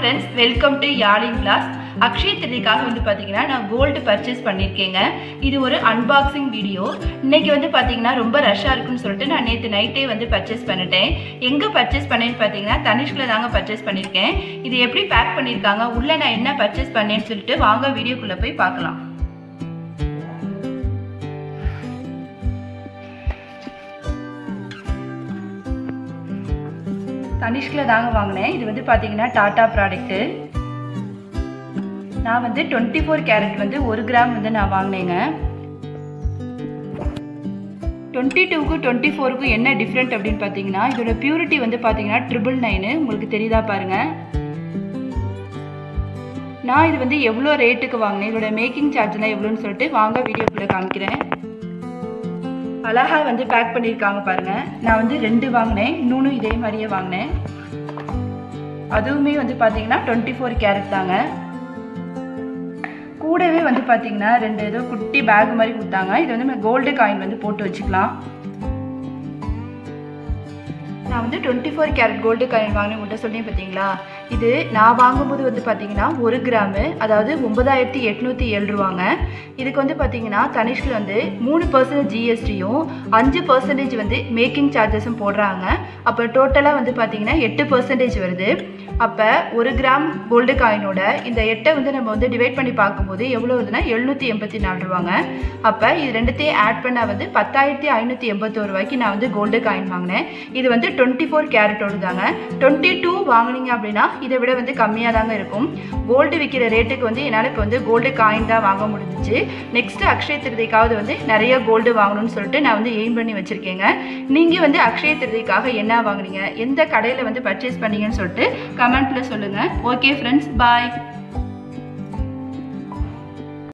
friends, welcome to Yalin Class. Akshaya திருதிக்காக வந்து பாத்தீங்கன்னா நான் கோல்ட் பர்ச்சேஸ் பண்ணிருக்கேங்க. இது ஒரு அன்பாக்சிங் வீடியோ. இன்னைக்கு வந்து பாத்தீங்கன்னா ரொம்ப ரஷ்ஷா இருக்குன்னு சொல்லிட்டு நான் நேத்து நைட்டே வந்து பர்ச்சேஸ் பண்ணிட்டேன். எங்க பர்ச்சேஸ் பண்ணேன்னு பாத்தீங்கன்னா தனிஷ்ல தாங்க பர்ச்சேஸ் பண்ணிருக்கேன். இது எப்படி பேக் பண்ணிருக்காங்க, உள்ள நான் என்ன பர்ச்சேஸ் பண்ணேன்னு சொல்லிட்டு வாங்க வீடியோக்குள்ள போய் பார்க்கலாம். தனிஷ்ல தாங்க வாங்கினேன். இது வந்து பாத்தீங்கன்னா டாடா ப்ராடக்ட். நான் வந்து 24 கேரட் வந்து 1 கிராம் வந்து நான் வாங்கினேங்க. 22க்கும் 24க்கும் என்ன டிஃப்ரெண்ட் அப்படின்னு பார்த்தீங்கன்னா இதோட பியூரிட்டி வந்து பார்த்தீங்கன்னா 999 உங்களுக்கு தெரியுதா பாருங்க. நான் இது வந்து எவ்வளோ ரேட்டுக்கு வாங்கினேன், இதோட மேக்கிங் சார்ஜ்லாம் எவ்வளோன்னு சொல்லிட்டு வாங்க வீடியோக்குள்ளே காமிக்கிறேன். அழகா வந்து பேக் பண்ணியிருக்காங்க பாருங்க. நான் வந்து 2 வாங்கினேன், இன்னொன்னும் இதே மாதிரியே வாங்கினேன். அதுவுமே வந்து பார்த்தீங்கன்னா 24 கேரட் தாங்க. கூடவே வந்து பார்த்தீங்கன்னா 2 ஏதோ குட்டி பேக் மாதிரி கொடுத்தாங்க. இது வந்து நம்ம கோல்டு காயின் வந்து போட்டு வச்சுக்கலாம். நான் வந்து 24 கேரட் கோல்டு காயின் வாங்கினேன் உங்கள்கிட்ட சொன்னேன் பார்த்தீங்களா. இது நான் வாங்கும்போது வந்து பார்த்தீங்கன்னா 1 கிராமு அதாவது 9807 ரூபாங்க. இதுக்கு வந்து பார்த்தீங்கன்னா தனிஷ்கில் வந்து 3% ஜிஎஸ்டியும் 5% வந்து மேக்கிங் சார்ஜஸும் போடுறாங்க. அப்போ டோட்டலாக வந்து பார்த்தீங்கன்னா 8% வருது. அப்போ 1 கிராம் கோல்டு காயினோட இந்த 8 வந்து நம்ம வந்து டிவைட் பண்ணி பார்க்கும்போது எவ்வளோ வருதுன்னா 784 ரூபாங்க. அப்போ இது ரெண்டுத்தையும் ஆட் பண்ணால் வந்து 10,581 ரூபாய்க்கு நான் வந்து கோல்டு காயின் வாங்கினேன். இது வந்து 24 கேரட்டோடு தாங்க. 22 வாங்கினீங்க அப்படின்னா இதை விட வந்து கம்மியாக தாங்க இருக்கும். கோல்டு விற்கிற ரேட்டுக்கு வந்து என்னால் இப்போ வந்து கோல்டு காயின் தான் வாங்க முடிஞ்சிச்சு. நெக்ஸ்ட்டு அக்ஷய திருதிக்காவது வந்து நிறைய கோல்டு வாங்கணும்னு சொல்லிட்டு நான் வந்து எய்ம் பண்ணி வச்சுருக்கேங்க. நீங்கள் வந்து அக்ஷய திருதிக்காக என்ன வாங்குனீங்க, எந்த கடையில் வந்து பர்ச்சேஸ் பண்ணீங்கன்னு சொல்லிட்டு கமெண்ட்டில் சொல்லுங்கள். ஓகே ஃப்ரெண்ட்ஸ், பாய்.